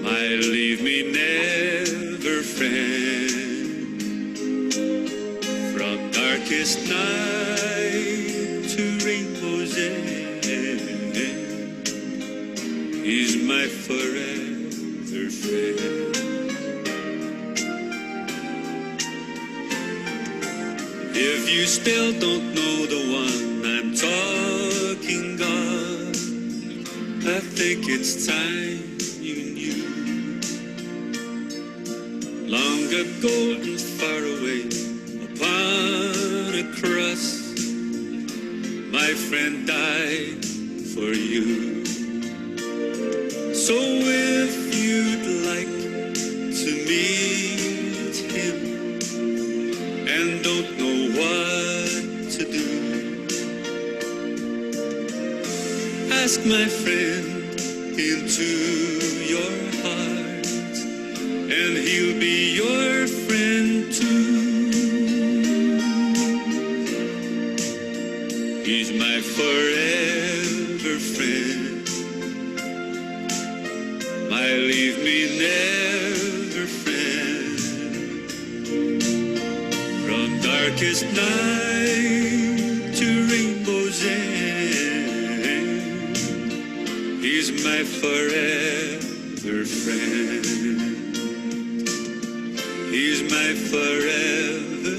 My leave me never friend. From darkest night to rainbow's end, he's my forever friend. If you still don't know the one I'm talking of, I think it's time you knew. Long ago and far away, upon a cross, my friend died for you. So if you'd like to meet him and don't know what to do, ask my friend into your heart, and he'll be your friend too. He's my forever friend. My leave me never friend. From darkest night to rainbow's end, he's my forever friend. He's my forever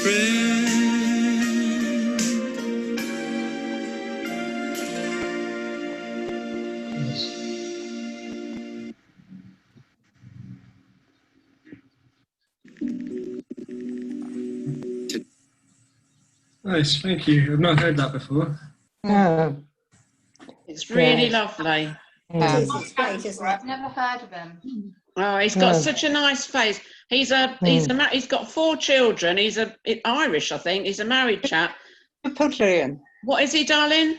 friend. Nice, thank you. I've not heard that before. Oh, It's really Yeah. lovely. It yeah. is, it's great, isn't it? I've never heard of him. Oh, he's got No. such a nice face. He's got 4 children. He's Irish, I think. He's a married chap. Napoleon. What is he, darling?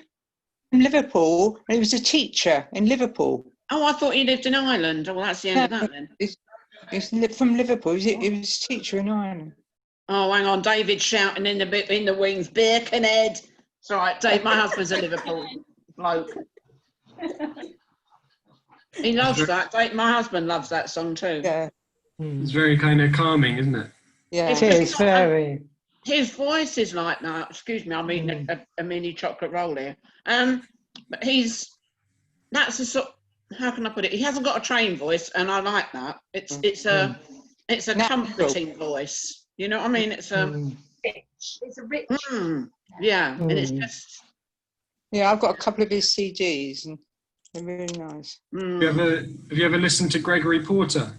Liverpool, and he was a teacher in Liverpool. Oh, I thought he lived in Ireland. Oh, well, that's the end of that then. He's from Liverpool. He was a teacher in Ireland. Oh, hang on, David's shouting in the wings, Birkenhead. It's all right, Dave. My husband's a Liverpool bloke. He loves that. My husband loves that song too. Yeah. It's very kind of calming, isn't it? Yeah. It is very. His voice is like that. Excuse me, I'm eating a mini chocolate roll here. But that's a sort. How can I put it? He hasn't got a trained voice, and I like that. It's a comforting voice. You know what I mean? It's a rich. Yeah, and it's just. Yeah, I've got a couple of his CDs, and they're really nice. Have you ever listened to Gregory Porter?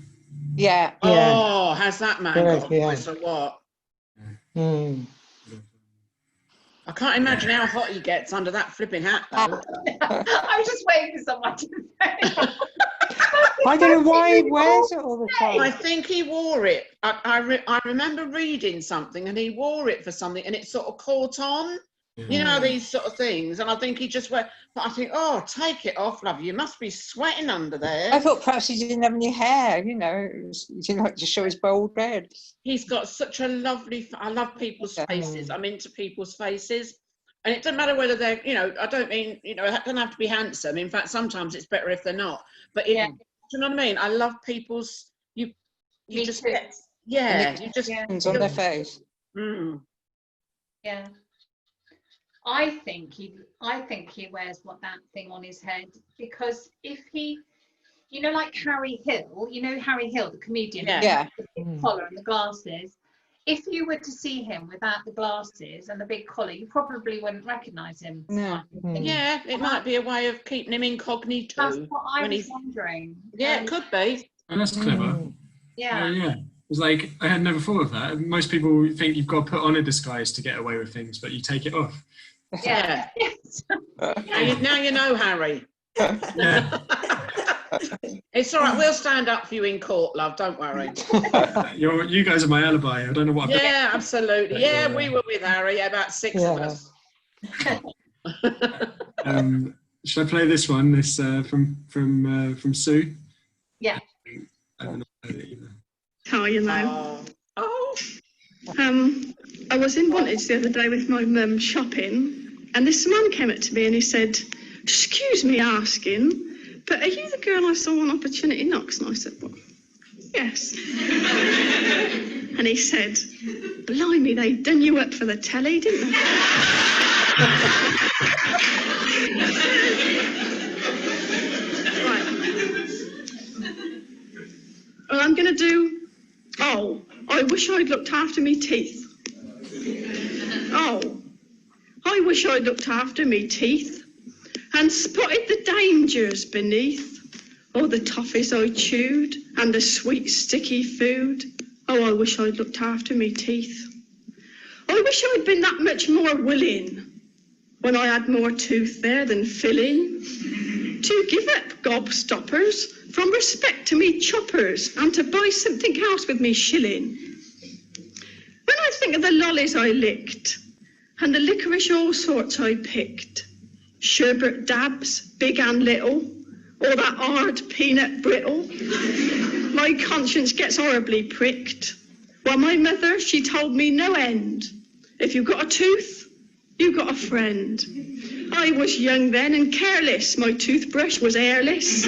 Yeah. Oh, has that man got a Yeah. voice or what? Mm. I can't imagine how hot he gets under that flipping hat, though. I was just waiting for someone to say. I don't know why he wears it all the time. I think he wore it. I remember reading something, and he wore it for something, and it sort of caught on. You know, these sort of things. And I think he just went, but I think, oh, take it off, love. You must be sweating under there. I thought perhaps he didn't have any hair, you know, he didn't like to show his bald head. He's got such a lovely, I love people's faces. I'm into people's faces. And it doesn't matter whether they're, you know, I don't mean, you know, it doesn't have to be handsome. In fact, sometimes it's better if they're not. But, do you know what I mean? I love people's, you just get, you just. On their face. Yeah. I think he wears that thing on his head because if he, you know, like Harry Hill, the comedian, the collar and the glasses. If you were to see him without the glasses and the big collar, you probably wouldn't recognise him. No. Yeah, it might be a way of keeping him incognito. That's what I was wondering. Yeah, it could be. Oh, that's clever. Yeah. Yeah. It's like, I had never thought of that. Most people think you've got to put on a disguise to get away with things, but you take it off. Yeah. Now you know, Harry. Yeah. It's all right. We'll stand up for you in court, love. Don't worry. You guys are my alibi. I don't know what. Yeah, absolutely. Yeah, we were with Harry. About 6 of us. Should I play this one? This from Sue. Yeah. I don't know either. How are you now? I was in Wantage the other day with my mum shopping, and this man came up to me and he said, "Excuse me asking, but are you the girl I saw on Opportunity Knocks?" And I said, "Well, yes." And he said, "Blimey, they done you up for the telly, didn't they?" Right. Well, I'm going to do, I wish I'd looked after me teeth. I wish I'd looked after me teeth and spotted the dangers beneath. The toffees I chewed and the sweet sticky food. I wish I'd looked after me teeth. I wish I'd been that much more willing when I had more tooth there than filling to give up gobstoppers from respect to me choppers and to buy something else with me shilling. When I think of the lollies I licked and the licorice all sorts I picked, sherbet dabs, big and little, or that hard peanut brittle, my conscience gets horribly pricked. Well, my mother, she told me no end. If you've got a tooth, you've got a friend. I was young then and careless. My toothbrush was airless.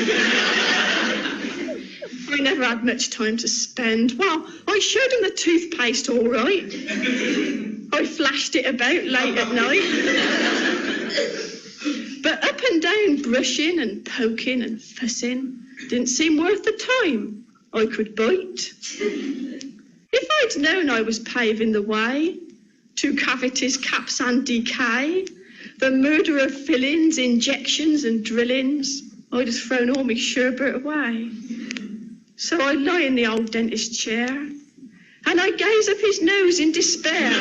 I never had much time to spend. Well, I showed him the toothpaste all right. I flashed it about late at night. But up and down brushing and poking and fussing didn't seem worth the time I could bite. If I'd known I was paving the way to cavities, caps and decay, the murder of fillings, injections and drillings, I'd have thrown all my sherbet away. So I lie in the old dentist chair and I gaze up his nose in despair.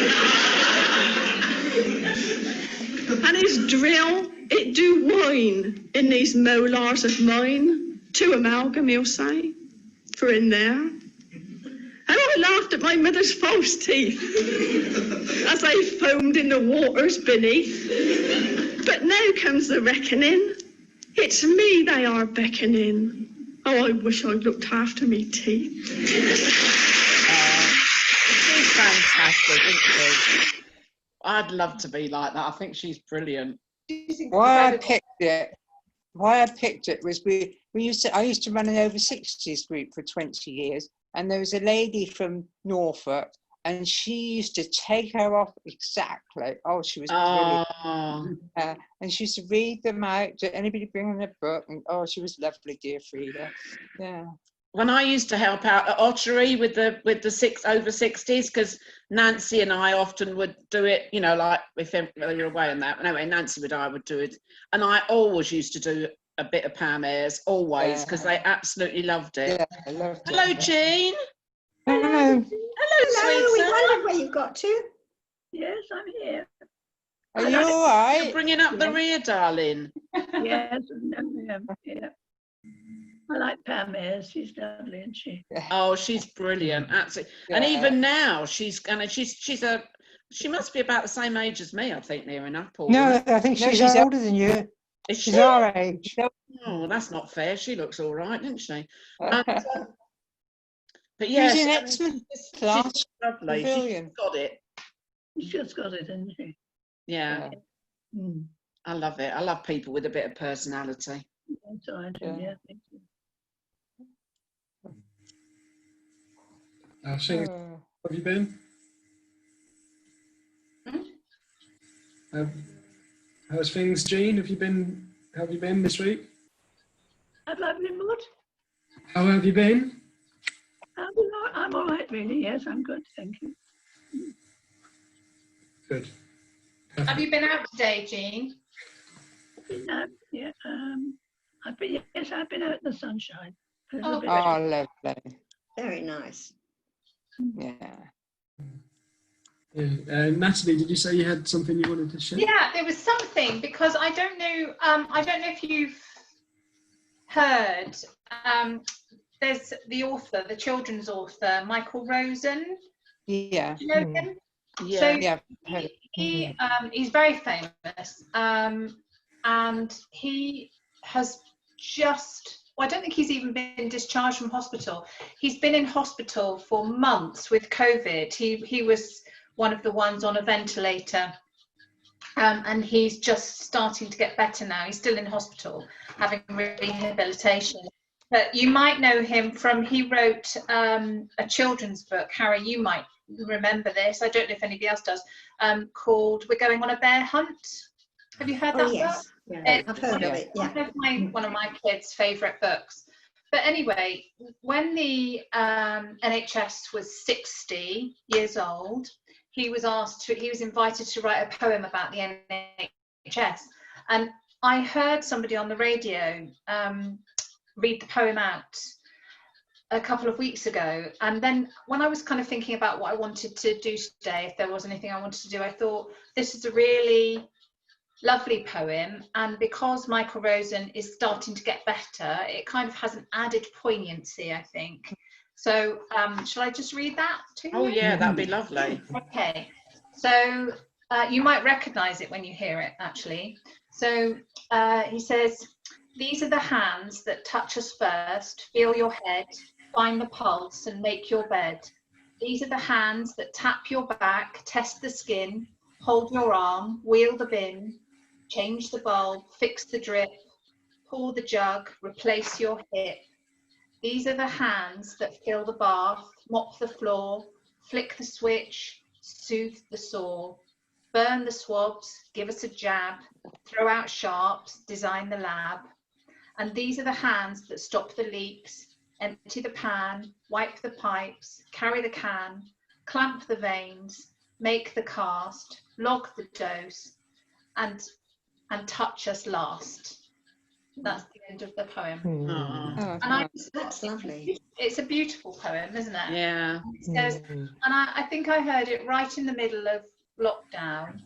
And his drill, it do whine in these molars of mine. To amalgam, he'll say, for in there And I laughed at my mother's false teeth as I foamed in the waters beneath. But now comes the reckoning. It's me they are beckoning. Oh, I wish I'd looked after me teeth. She's fantastic, isn't she? I'd love to be like that. I think she's brilliant. Why I picked it was I used to run an over 60s group for 20 years, and there was a lady from Norfolk, and she used to take her off exactly. Oh, she was brilliant. And she used to read them out. Did anybody bring in a book? And oh, she was lovely, dear Frida. Yeah. When I used to help out at Ottery with the over 60s, because Nancy and I often would do it, you know, like if they were away and that. Anyway, Nancy and I would do it, and I always used to do a bit of Pam Ayres, always, because they absolutely loved it. Yeah, I loved it. Hello, Jean. Hello. Hello, we wondered where you got to. Yes, I'm here. Are you all right? You're bringing up the rear, darling. Yes, yeah. I like Pam Ayres. She's lovely, isn't she? Oh, she's brilliant, absolutely. Yeah. And even now, she must be about the same age as me, I think, near enough. Paul. No, I think No, she's she's older than you. Is She's she? our age. Oh, that's not fair. She looks all right, doesn't she? But yeah, She's in excellent class. she's lovely. Brilliant. She's got it. She's just got it, isn't she? Yeah, I love it. I love people with a bit of personality. That's all right. Yeah, thank you. How's things? Have you been? How's things, Jean? How have you been this week? Have I been what? How have you been? I'm all right, really. Yes, I'm good. Thank you. Good. Have you been out today, Jean? Yeah. I've been out in the sunshine. Oh, lovely. Very nice. Yeah. Natalie, did you say you had something you wanted to share? Yeah, there was something, because I don't know if you've heard. There's the author, the children's author, Michael Rosen. Yeah. Do you know him? Yeah. So Yeah. he's very famous, and he has just, well, I don't think he's even been discharged from hospital. He's been in hospital for months with COVID. He was one of the ones on a ventilator, and he's just starting to get better now. He's still in hospital having rehabilitation. But you might know him from, he wrote a children's book. Harry, you might remember this. I don't know if anybody else does, called We're Going on a Bear Hunt. Have you heard that Yes. book? Yeah, I've heard of it. Yeah. One of my kids' favourite books. But anyway, when the NHS was 60 years old, he was invited to write a poem about the NHS. And I heard somebody on the radio read the poem out a couple of weeks ago, and then when I was kind of thinking about what I wanted to do today, if there was anything I wanted to do, I thought this is a really lovely poem, and because Michael Rosen is starting to get better, it kind of has an added poignancy, I think. So shall I just read that to you? Oh yeah, that'd be lovely. Okay, so you might recognize it when you hear it, actually. So he says, these are the hands that touch us first, feel your head, find the pulse and make your bed. These are the hands that tap your back, test the skin, hold your arm, wheel the bin, change the bulb, fix the drip, pour the jug, replace your hip. These are the hands that fill the bath, mop the floor, flick the switch, soothe the sore, burn the swabs, give us a jab, throw out sharps, design the lab. And these are the hands that stop the leaks, empty the pan, wipe the pipes, carry the can, clamp the veins, make the cast, log the dose, and touch us last. That's the end of the poem. Oh, And That's lovely. it's a beautiful poem, isn't it? yeah. It says, and I think I heard it right in the middle of lockdown.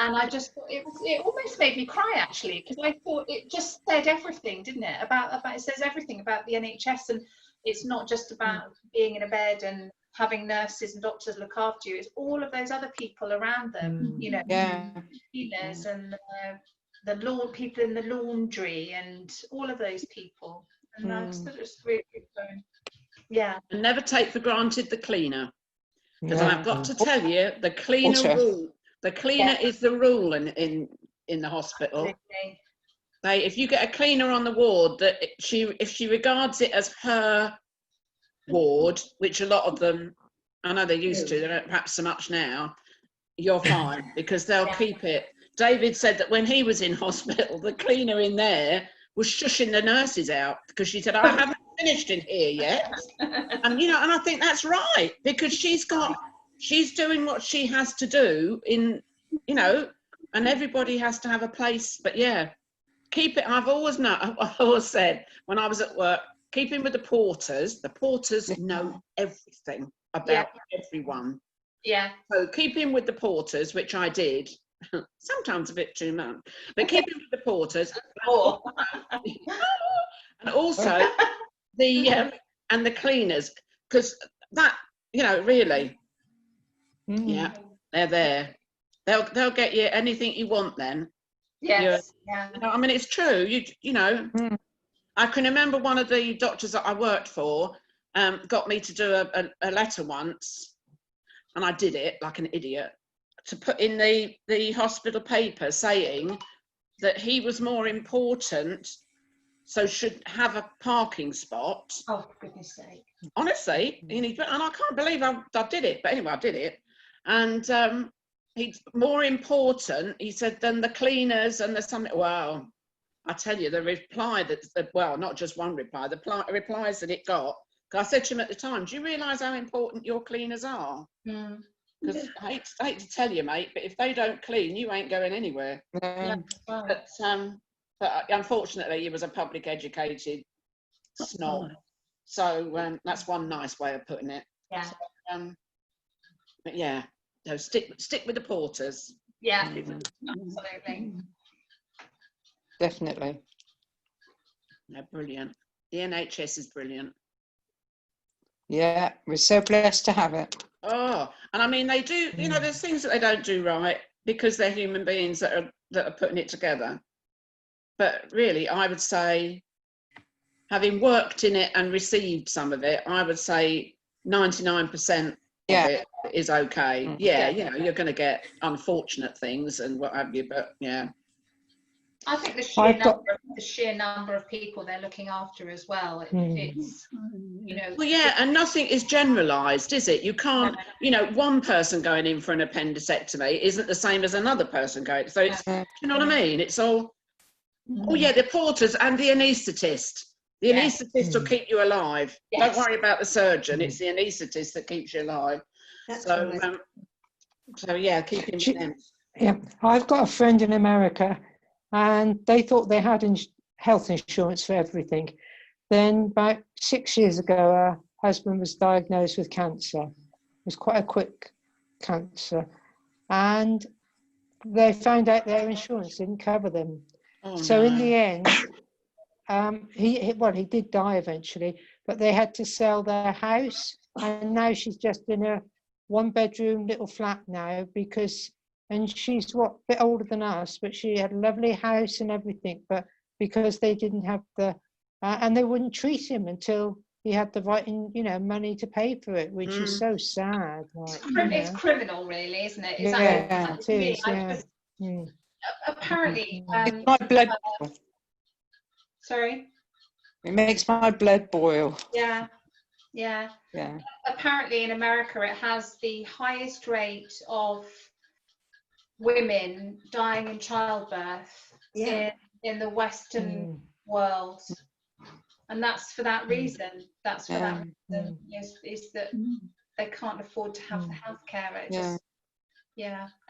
And I just thought it almost made me cry, actually, because I thought it just said everything, didn't it? About it says everything about the NHS, and it's not just about being in a bed and having nurses and doctors look after you. It's all of those other people around them, you know, cleaners and the people in the laundry and all of those people. And that's just really good. Yeah. And never take for granted the cleaner, because I've got to tell you, the cleaner rule. The cleaner is the rule in the hospital. If you get a cleaner on the ward that if she regards it as her ward, which a lot of them, I know they're used to, they don't perhaps so much now, you're fine, because they'll keep it. David said that when he was in hospital, the cleaner in there was shushing the nurses out because she said, I haven't finished in here yet. And, you know, and I think that's right, because she's doing what she has to do in, you know, and everybody has to have a place. But yeah, keep it. I've always said when I was at work, keep in with the porters. The porters know everything about everyone. Yeah. So keep in with the porters, which I did. Sometimes a bit too much, but keep in with the porters. And also the and the cleaners, because that, you know, really, yeah, they're there. They'll get you anything you want then. Yes. You know, I mean, it's true. You know, I can remember one of the doctors that I worked for got me to do a letter once, and I did it like an idiot, to put in the hospital paper saying that he was more important, so should have a parking spot. Oh, for goodness sake. Honestly, and I can't believe I did it, but anyway, I did it. And he's more important, he said, than the cleaners and the something. Wow, I tell you, the reply well, not just one reply, the replies that it got, because I said to him at the time, do you realise how important your cleaners are? Because I hate to tell you, mate, but if they don't clean, you ain't going anywhere. But unfortunately, he was a public educated snob. So that's one nice way of putting it. Yeah. So, but yeah, no, stick with the porters. Yeah, absolutely. Definitely. They're brilliant. The NHS is brilliant. Yeah, we're so blessed to have it. Oh, and I mean, they do, you know, there's things that they don't do right because they're human beings that are putting it together. But really, I would say, having worked in it and received some of it, I would say 99% of it is okay. Yeah, you know, you're going to get unfortunate things and what have you, but yeah. I think the sheer number of people they're looking after as well. It's, you know. Well, yeah, and nothing is generalised, is it? You can't, you know, one person going in for an appendectomy isn't the same as another person going. So it's, you know what I mean? It's all. Oh yeah, the porters and the anaesthetist. The anaesthetist will keep you alive. Don't worry about the surgeon. It's the anaesthetist that keeps you alive. So yeah, keep in with them. Yeah, I've got a friend in America, and they thought they had health insurance for everything. Then about 6 years ago, her husband was diagnosed with cancer. It was quite a quick cancer, and they found out their insurance didn't cover them. So in the end, he did die eventually, but they had to sell their house, and now she's just in a one-bedroom little flat now and she's a bit older than us, but she had a lovely house and everything, but because they didn't have and they wouldn't treat him until he had the right, you know, money to pay for it, which is so sad. Like, it's criminal, really, isn't it? It is, yeah. Apparently, my blood boil. Sorry? It makes my blood boil. Yeah. Apparently in America it has the highest rate of women dying in childbirth in the Western world. And that's for that reason. Is that they can't afford to have the healthcare.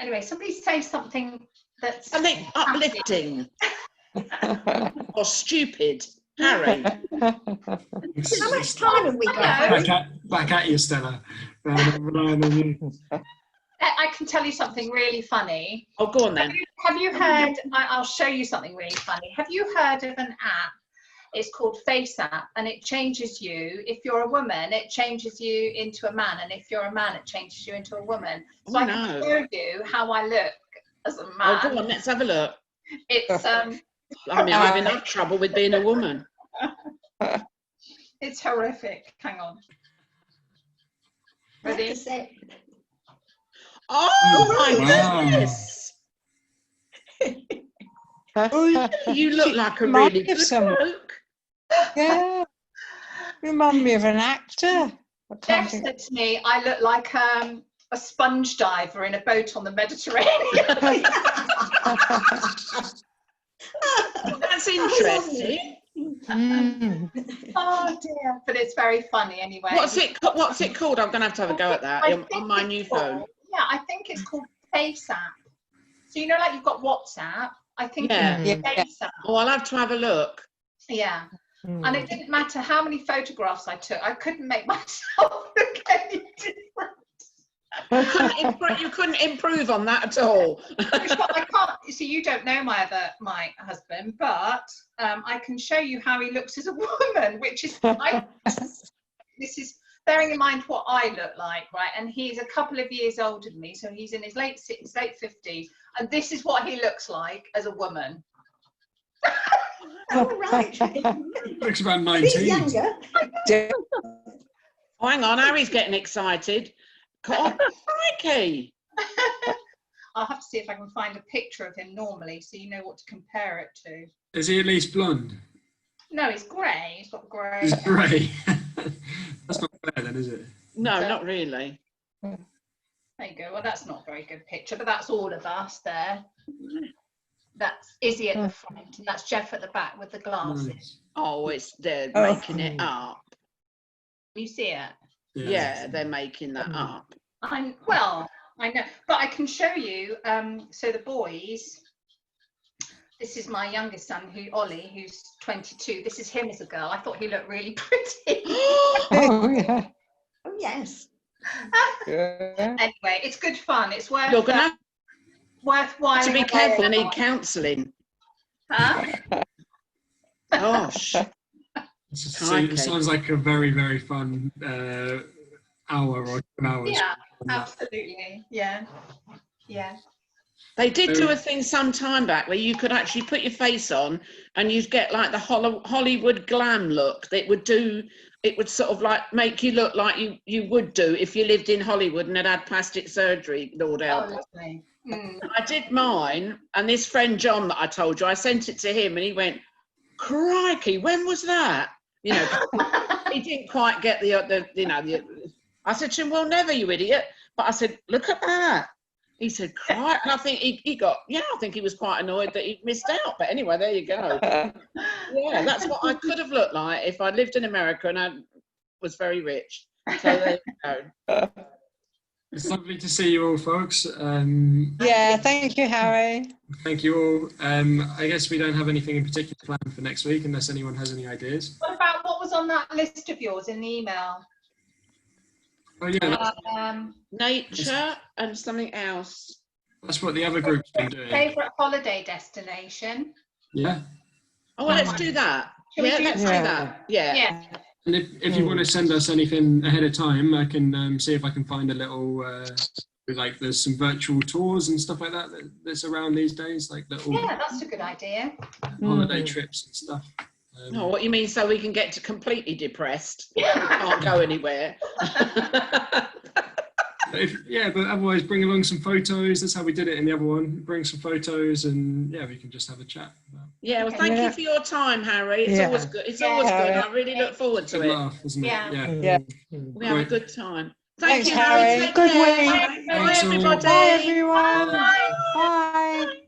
Anyway, somebody say something that's something uplifting or stupid, Harry. How much time have we got? Back at you, Stella. I can tell you something really funny. Oh, go on then. Have you heard? I'll show you something really funny. Have you heard of an app It's called FaceApp, and it changes you. If you're a woman, it changes you into a man, and if you're a man, it changes you into a woman. So I can show you how I look as a man. Oh, go on, let's have a look. It's I mean, I've enough trouble with being a woman. It's horrific. Hang on. Ready? Oh my Wow. goodness! You look like a really good bloke. Yeah. Remind me of an actor. Jeff said to me, I look like a sponge diver in a boat on the Mediterranean. That's interesting. Oh dear, but it's very funny anyway. What's it called? I'm going to have a go at that on my new phone. Yeah, I think it's called FaceApp. So, you know, like you've got WhatsApp. I think it's FaceApp. Oh, I'll have to have a look. Yeah. And it didn't matter how many photographs I took, I couldn't make myself look any different. You couldn't improve on that at all. I can't. So you don't know my husband, but I can show you how he looks as a woman, which is this is bearing in mind what I look like, right? And he's a couple of years older than me, so he's in his late 50s, and this is what he looks like as a woman. Oh, right. Looks about He's 19. younger. Oh, hang on, Harry's getting excited. God, crikey. I'll have to see if I can find a picture of him normally, so you know what to compare it to. Is he at least blonde? No, he's grey. He's got grey. He's grey. That's not fair then, is it? No, not really. There you go. Well, that's not a very good picture, but that's all of us there. That's Izzy at the front, and that's Jeff at the back with the glasses. Nice. Oh, they're making it up. You see it? Yeah, they're making that up. I know, but I can show you. So the boys. This is my youngest son, Ollie, who's 22. This is him as a girl. I thought he looked really pretty. Oh, yeah. Oh, yes. Anyway, it's good fun. It's You're going worthwhile. to be careful. I need counselling. Huh? Gosh. It sounds like a very, very fun hour or 2 hours. Yeah, absolutely. Yeah. Yeah. They did do a thing some time back where you could actually put your face on and you'd get like the Hollywood glam look. It would sort of like make you look like you would do if you lived in Hollywood and had plastic surgery, Lord help. Lovely. I did mine, and this friend John that I told you, I sent it to him and he went, crikey, when was that? You know, he didn't quite get I said to him, well, never, you idiot. But I said, look at that. He said, "Cry," and I think I think he was quite annoyed that he missed out. But anyway, there you go. Yeah, that's what I could have looked like if I lived in America and I was very rich. So there you go. It's lovely to see you all, folks. Yeah, thank you, Harry. Thank you all. I guess we don't have anything in particular planned for next week, unless anyone has any ideas. What was on that list of yours in the email? Oh yeah, nature and something else. That's what the other group's been doing. Favourite holiday destination? Yeah. Oh, well, let's do that. Let's do that. Yeah. And if you want to send us anything ahead of time, I can see if I can find a little, like there's some virtual tours and stuff like that that's around these days, like little that's a good idea. holiday trips and stuff. What you mean, so we can get to completely depressed? We can't go anywhere. But otherwise bring along some photos. That's how we did it in the other one. Bring some photos and we can just have a chat. Yeah, well, thank you for your time, Harry. It's always good. It's always good. I really look forward to it. Laugh, isn't it? Yeah. We have a good time. Thanks, Thank you, Harry. Good week. Bye, everybody. Bye, everyone. Bye. Bye.